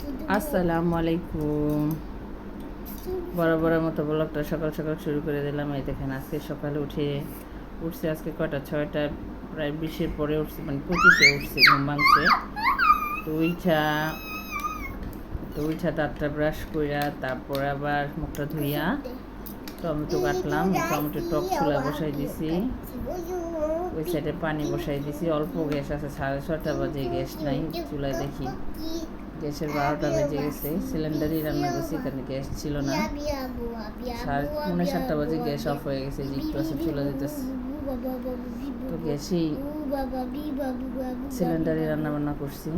আসসালামু আলাইকুম। বরাবরের মতো ব্লগটা সকাল সকাল শুরু করে দিলাম। এই দেখেন আজকে সকালে উঠছে আজকে কয়টা 6টা প্রায় 20-এর পরে উঠছে, মানে 25-এ উঠছে, ঘুম ভাঙছে। তো উঠা দাঁতটা ব্রাশ কইরা তারপর আবার মুখটা ধুইয়া টমেটো কাটলাম, টমেটো টক চুলা বসাই দিছি, ওই সাইডে পানি বসাই দিছি। অল্প গ্যাস আছে, 6:30 বাজে, গ্যাস নাই চুলায়। দেখি গ্যাসের 12টা বেজে গেছে। সিলিন্ডারই রান্না করছি, কারণ গ্যাস ছিল না। 7:30 বাজে গ্যাস অফ হয়ে গেছে, যে একটু আছে চুলা দিতেছে। তো গ্যাসেই সিলিন্ডারে রান্না বান্না করছি।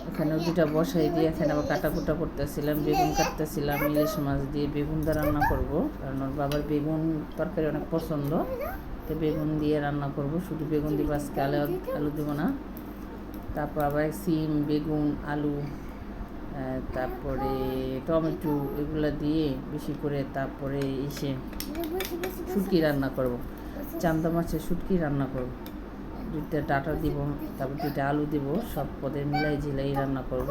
এখানে দুটা বসাই দিয়ে এখানে আবার কাটাকুটা করতেছিলাম, বেগুন কাটতেছিলাম। ইলিশ মাছ দিয়ে বেগুন দিয়ে রান্না করব, কারণ ওর বাবার বেগুন তরকারি অনেক পছন্দ। তো বেগুন দিয়ে রান্না করব, শুধু বেগুন দিব আজকে, আলু দেবো না। তারপর আবার সিম, বেগুন, আলু, তারপরে টমেটো, এগুলো দিয়ে বেশি করে তারপরে শুটকি রান্না করব, চান্দা মাছের শুটকি রান্না করব। 2টা ডাটা দিব, তারপর 2টা আলু দিব, সব পদে মিলাই ঝিলাই রান্না করব।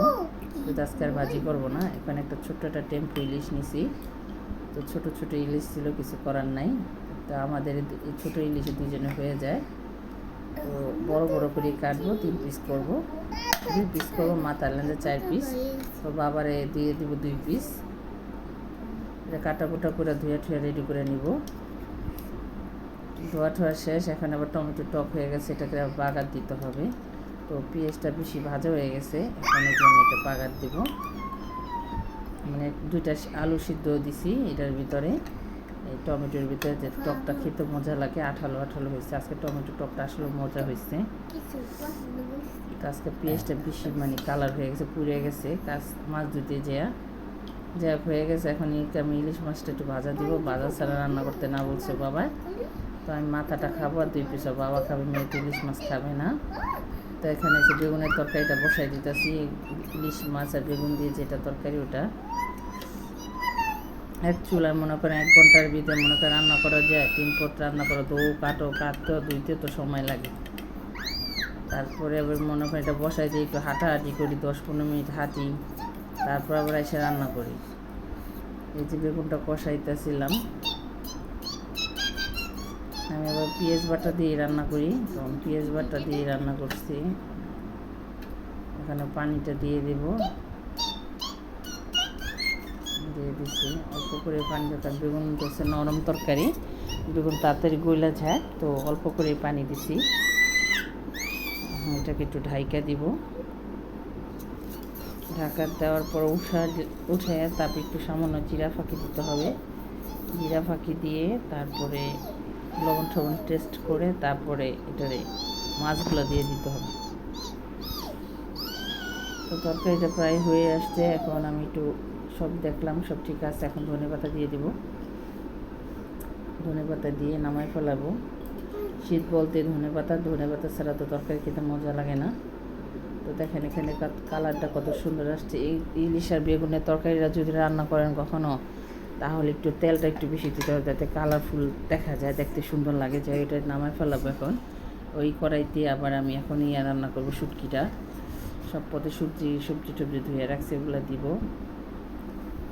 কিন্তু আজকে আর ভাজি করব না। এখানে একটা ছোট্ট একটা টেম্পো ইলিশ নিছি। তো ছোটো ছোটো ইলিশ ছিল, কিছু করার নাই। তো আমাদের এই ছোটো ইলিশে 2জনে হয়ে যায়। তো বড় বড় করে কাটবো, 3 পিস করব, 2 পিস করবো, মাথার লেন্সে 4 পিস। তো বাবারে দিয়ে দিব 2 পিস। এটা কাটাকুটা করে ধুয়ে ঠুয়ে রেডি করে নিব। ধোয়া ঠোয়া শেষ। এখন আবার টমেটো টক হয়ে গেছে, এটাকে বাগার দিতে হবে। তো পেঁয়াজটা বেশি ভাজা হয়ে গেছে, এখানে আমি এটা বাগার দিব। মানে 2টা আলু সিদ্ধ দিছি এটার ভিতরে, এই টমেটোর ভিতরে, যে টকটা খেতে মজা লাগে, আঠালো আঠালো হয়েছে। আজকে টমেটো টকটা আসলে মজা হয়েছে। আজকে পেঁয়াজটা বেশি মানে কালার হয়ে গেছে, পুড়ে গেছে। মাছ ধুতে যা হয়ে গেছে। এখন আমি ইলিশ মাছটা একটু ভাজা দিব, ভাজা ছাড়া রান্না করতে না বলছে বাবা। তো আমি মাথাটা খাবো আর 2 পিস বাবা খাবে, মেয়ে ইলিশ মাছ খাবে না। তো এখানে এসে বেগুনের তরকারিটা বসাই দিতেছি। ইলিশ মাছ আর বেগুন দিয়ে যেটা তরকারি, ওটা এক চুলায় মনে করেন 1 ঘন্টার ভিতরে মনে করেন রান্না করা যায়। 3 পট রান্না করো, কাটতে ধুইতে তো সময় লাগে। তারপরে আবার মনে করেন এটা বসাই দিয়ে একটু হাঁটাহাঁটি করি, 10-15 মিনিট হাঁটি, তারপর আবার এসে রান্না করি। এই যে বেগুনটা কষাইতেছিলাম, আমি আবার পেঁয়াজ বাটা দিয়ে রান্না করি, তখন পেঁয়াজ বাটা দিয়ে রান্না করছি। এখানে পানিটা দিয়ে দিছি অল্প করে পানি দরকার। বেগুন হচ্ছে নরম তরকারি, বেগুন তাড়াতাড়ি গইলা যায়, তো অল্প করে পানি দিছি। এটাকে একটু ঢাইকা দিব। ঢাকা দেওয়ার পর উঠে তারপর একটু সামান্য জিরা ফাঁকি দিতে হবে। জিরা ফাঁকি দিয়ে তারপরে লবণ টবণ টেস্ট করে তারপরে এটারে মাছগুলো দিয়ে দিতে হবে। তো তরকারিটা প্রায় হয়ে আসছে। এখন আমি একটু সব দেখলাম, সব ঠিক আছে। এখন ধনেপাতা দিয়ে দিব, ধনেপাতা দিয়ে নামাই ফেলাবো। শীত বলতে ধনেপাতা ছাড়া তো তরকারি খেতে মজা লাগে না। তো দেখেন এখানে কালারটা কত সুন্দর আসছে। এই ইলিশ আর বেগুনের তরকারিটা যদি রান্না করেন কখনো, তাহলে একটু তেলটা একটু বেশি দিতে হবে, যাতে কালারফুল দেখা যায়, দেখতে সুন্দর লাগে। যে এটা নামাই ফেলাবো এখন। ওই কড়াইতে আবার আমি এখন রান্না করবো শুটকিটা। সব পথে সবজি টবজি ধুয়ে রাখছি, এগুলো দিব।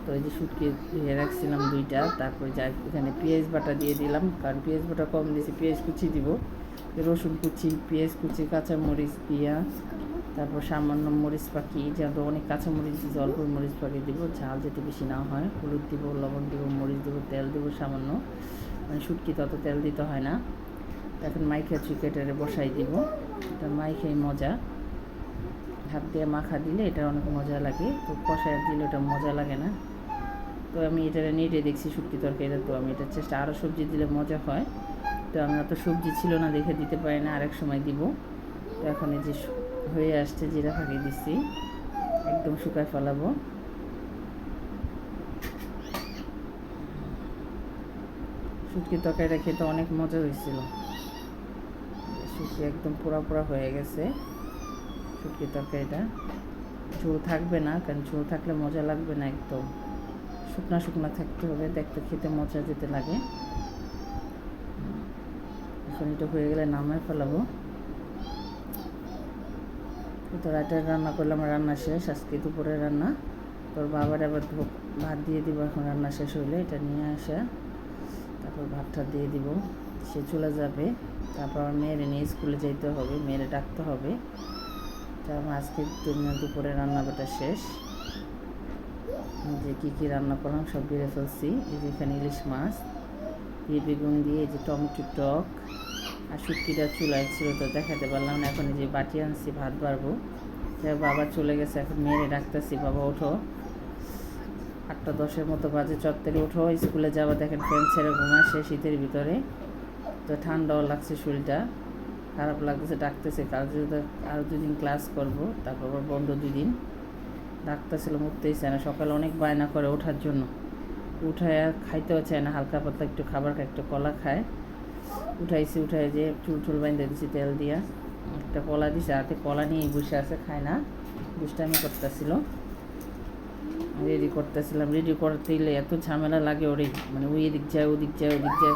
তো এই যে শুটকি ধুয়ে রাখছিলাম 2টা। তারপরে এখানে পেঁয়াজ বাটা দিয়ে দিলাম, কারণ পেঁয়াজ বাটা কম দিয়েছি। পেঁয়াজ কুচি দিব, রসুন কুচি, পেঁয়াজ কুচি, কাঁচামরিচ দিয়া, তারপর সামান্য মরিচ পাখি, যেহেতু অনেক কাঁচামরিচ দিয়েছি, অল্প মরিচ পাখি দিব, ঝাল যাতে বেশি না হয়। হলুদ দিব, লবণ দিব, মরিচ দেবো, তেল দেবো সামান্য, মানে শুটকি তত তেল দিতে হয় না। এখন মাইখা চিকেটারে বসাই দিব। এটা মাইখাই মজা, হাত দিয়ে মাখা দিলে এটা অনেক মজা লাগে। তো কষায় দিলে ওটা মজা লাগে না। তো আমি এটা নেটে দেখছি শুটকি তরকারিটা, তো আমি এটা চেষ্টা, আরও সবজি দিলে মজা হয়। তো আমার তো সবজি ছিল না দেখে দিতে পারি না, আরেক সময় দিব। তো এখন এই যে হয়ে আসছে, জিরা ফাঁকি দিচ্ছি, একদম শুকায় ফেলাবো। শুটকি তরকারিটা খেতে অনেক মজা হয়েছিল। শুটকি একদম পোড়া হয়ে গেছে। শুটকি তরকারিটা ঝোল থাকবে না, কারণ ঝোল থাকলে মজা লাগবে না, একদম শুকনা থাকতে হবে, দেখতে খেতে মজা যেতে লাগে। এখন এটা হয়ে গেলে নামায় ফেলাবো। তো রাতের রান্না করলাম, রান্না শেষ, আজকে দুপুরে রান্না। তোর বাবার আবার ভাত দিয়ে দিব এখন, রান্না শেষ হইলে এটা নিয়ে আসা, তারপর ভাতটা দিয়ে দিব, সে চলে যাবে। তারপর আমার মেয়েরে নিয়ে স্কুলে যেতে হবে, মেয়েরে ডাকতে হবে। তা আমার আজকে দুপুরে রান্নাবাটা শেষ। যে কী রান্না করলাম সব বেড়ে ফেলছি। এই যে এখানে ইলিশ মাছ দিয়ে বেগুন দিয়ে, এই যে টমেটো টক আর শুটকিটা চুলায় ছিল তো দেখাতে পারলাম না। এখন এই যে বাটি আনছি, ভাত বাড়বো। বাবা চলে গেছে, এখন মেয়েরে ডাকতেছি, বাবা ওঠো, 8:10 মতো বাজে, চত্বরে ওঠো, স্কুলে যাওয়া। দেখেন ফ্যান ছেড়ে ঘুমাচ্ছে শীতের ভিতরে, তো ঠান্ডাও লাগছে, শরীরটা খারাপ লাগতেছে। ডাকতেছে, কাল যদি আরও 2 দিন ক্লাস করব, তারপর আবার বন্ধ 2 দিন। ডাকতেছিল, উঠতেই চায় না, সকালে অনেক বায়না করে ওঠার জন্য, উঠায় আর খাইতেও চায় না, হালকা পাতলা একটু খাবার খায়, একটু কলা খায়। উঠাইছি, উঠাই যে চুল বাইন্ধে দিছি তেল দিয়া, একটা কলা দিছে হাতে, কলা নিয়ে বসে আছে, খায় না, দুষ্টামি করতেছিল। রেডি করতেছিলাম, রেডি করতে গেলে এত ঝামেলা লাগে ওরে, মানে ওই এদিক যায় ওদিক যায় ওদিক যায়,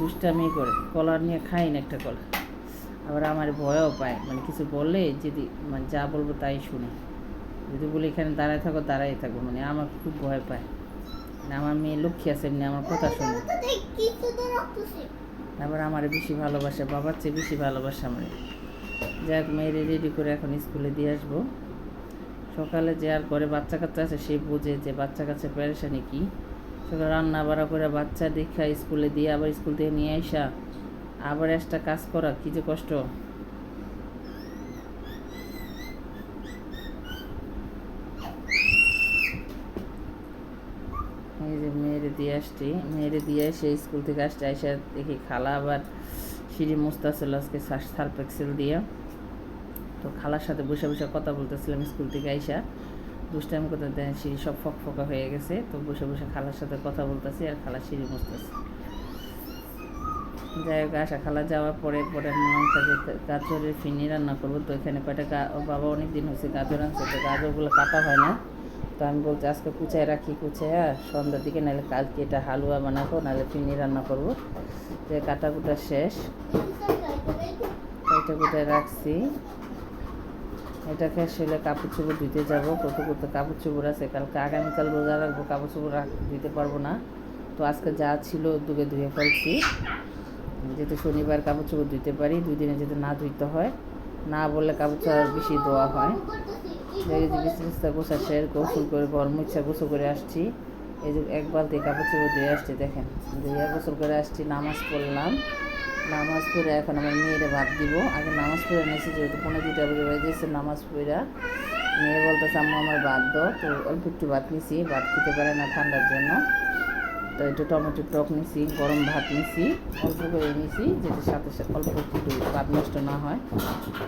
দুষ্টামি করে, কলা নিয়ে খাই না একটা কলা। আবার আমার ভয়ও পায়, মানে কিছু বললে যদি মানে যা বলবো তাই শুনে, যদি বলি এখানে দাঁড়ায় থাকো দাঁড়াই থাকো, মানে আমার খুব ভয় পায়। মানে আমার মেয়ে লক্ষ্মী আছে, এমনি আমার কথা শুনে, আবার আমার বেশি ভালোবাসে, বাবার চেয়ে বেশি ভালোবাসে আমার। যাক, মেয়েরে রেডি করে এখন স্কুলে দিয়ে আসবো। সকালে যে আর ঘরে বাচ্চা কাচ্চা আছে সে বোঝে যে বাচ্চা কাচ্চা পেরেশানি কী। সকালে রান্না বাড়া করে বাচ্চা দেখা স্কুলে দিয়ে, আবার স্কুল থেকে নিয়ে আসা, আবার একটা কাজ করা, কী যে কষ্ট। এই যে মেয়েরে দিয়ে আসছি, মেয়েরে দিয়ে এসে স্কুল থেকে আসতে এসে দেখি খালা আবার সিঁড়ি মুছতেছিল আজকে সার্ফ এক্সেল দিয়ে। তো খালার সাথে বসে বসে কথা বলতেছিলাম, স্কুল থেকে আইসা দুষ্টাইম করতে দেন, সিঁড়ি সব ফকফকা হয়ে গেছে। তো বসে বসে খালার সাথে কথা বলতেছি আর খালা সিঁড়ি মুছতেছে। যাই হোক, আশা খালা যাওয়ার পরে গাজরের ফিনি রান্না করবো। তো এখানে কয়টা বাবা অনেক দিন হয়েছে গাজর আনছে, তো গাজরগুলো কাটা হয় না। তো আমি বলছি আজকে কুচায় রাখি, কুচায় সন্ধ্যার দিকে, নাহলে কালকে এটা হালুয়া বানাবো, নাহলে ফিনি রান্না করবো। তো কাটা কুটা শেষ, কাটা কুটায় রাখছি। এটা শেষ হলে কাপড় চোপড় ধুতে যাবো, কত কাপড় চোপড় আছে, কালকে আগামীকাল রোজা রাখবো, কাপড় চোপড় ধুতে পারবো না। তো আজকে যা ছিল ধুয়ে ফেলছি, যেহেতু শনিবার কাপড় চোপড় ধুতে পারি, 2 দিনে যদি না ধুইতে হয়, না বললে কাপড় চোপড় বেশি ধোয়া হয়। এই যে বিস্তা গোছা শের গোসল করে গরম ইচ্ছা গোসল করে আসছি। এই যে 1 বালতি কাপড় চোপড় ধুয়ে আসছি, দেখেন ধুয়ে গোসল করে আসছি। নামাজ পড়লাম, নামাজ পড়ে এখন আমার মেয়েরে ভাত দিব। আগে নামাজ পড়ে নিয়েছি, যেহেতু 1:45 বেজে গেছে, নামাজ পড়া মেয়ে বলতেছে আম্মু আমার ভাত দাও। তো অল্প একটু ভাত নিছি, ভাত খেতে পারে না ঠান্ডার জন্য। তো একটু টমেটো টক নিছি, গরম ভাত নিছি, অল্প করে নিছি, যেটা সাথে অল্প একটু ভাত নষ্ট না হয়।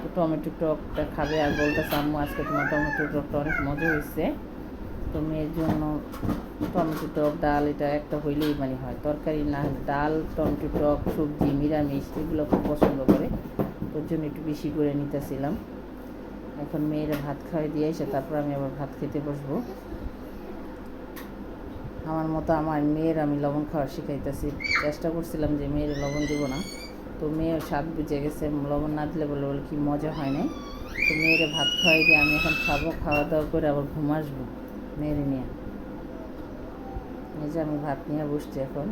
তো টমেটো টকটা খাবে আর বলতেছে আম্মু আজকে তোমার টমেটো টকটা অনেক মজা হয়েছে। তো মেয়ের জন্য টমেটো টক ডাল এটা একটা হইলেই মানে হয়, তরকারি না হলে ডাল, টমেটো টক, সবজি, নিরামিষ এগুলো খুব পছন্দ করে, ওর জন্য একটু বেশি করে নিতেছিলাম। এখন মেয়েরা ভাত খাওয়াই দিয়ে এসে তারপর আমি আবার ভাত খেতে বসবো। আমার মতো আমার মেয়ের আমি লবণ খাওয়া শিখাইতেছি, চেষ্টা করছিলাম যে মেয়ের লবণ দেবো না, তো মেয়ের স্বাদ বুঝে গেছে, লবণ না দিলে বলে কি মজা হয় নাই। তো মেয়েরে ভাত খাওয়াই দিয়ে আমি এখন খাবো, খাওয়া দাওয়া করে আবার ঘুম আসবো মেয়েরে নিয়ে। এই যে আমি ভাত নিয়ে বসছি এখন।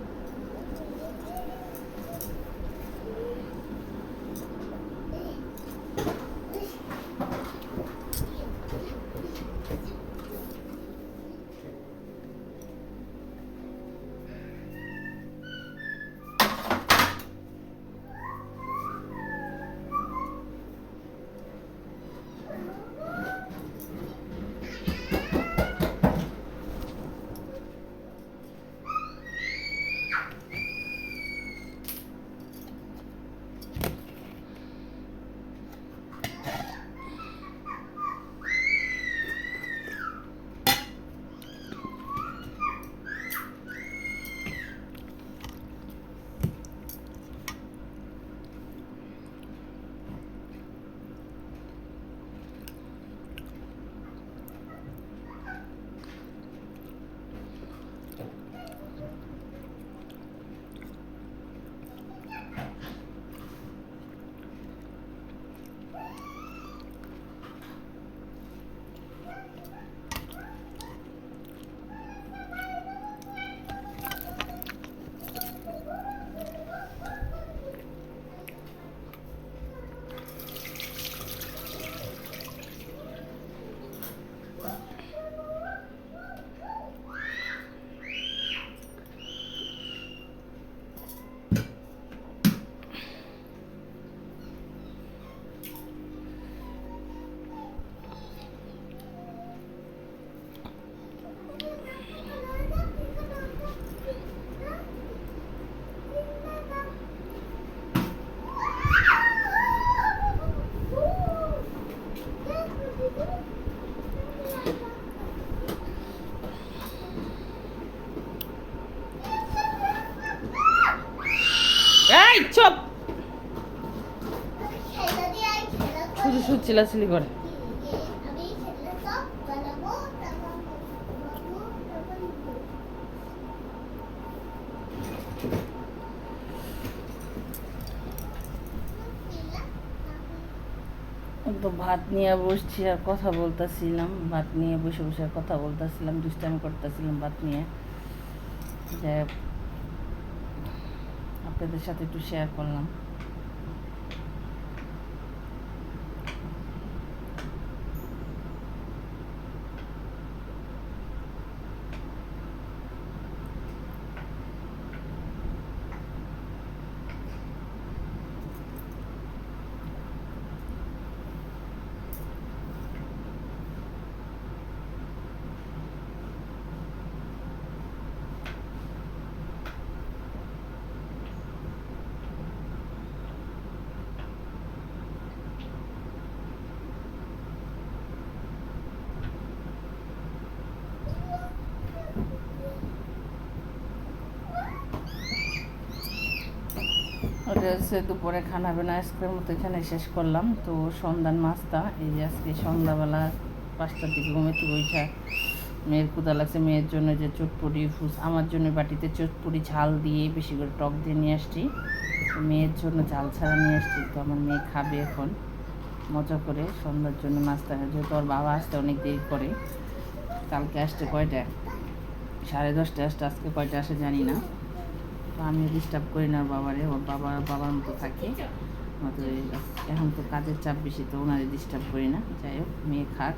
চিলাচিলি করে। তো ভাত নিয়ে বসছি আর কথা বলতেছিলাম, ভাত নিয়ে বসে বসে কথা বলতেছিলাম, দুষ্টামি করতেছিলাম ভাত নিয়ে। যাই হোক, আপনাদের সাথে একটু শেয়ার করলাম। ওটা হচ্ছে দুপুরে খানা বানা আজকের মতো এখানে শেষ করলাম। তো সন্ধ্যার নাস্তা এই যে আজকে সন্ধ্যাবেলা 5টার দিকে ঘুমেতে বইসা মেয়ের ক্ষুধা লাগছে, মেয়ের জন্য যে চটপটি আমার জন্য বাটিতে চটপটি ঝাল দিয়ে বেশি করে টক দিয়ে নিয়ে আসছি, মেয়ের জন্য ঝাল ছাড়া নিয়ে আসছি। তো আমার মেয়ে খাবে এখন মজা করে সন্ধ্যার জন্য নাস্তা। যেহেতু ওর বাবা আসতে অনেক দেরি করে, কালকে আসতে কয়টা 10:30 আসতে, আজকে কয়টা আসে জানি না। তো আমি ডিস্টার্ব করি না ওর বাবারে, ওর বাবার মতো থাকে। এখন তো কাজের চাপ বেশি, তো ওনারে ডিস্টার্ব করি না। যাই হোক, মেয়ে খাক।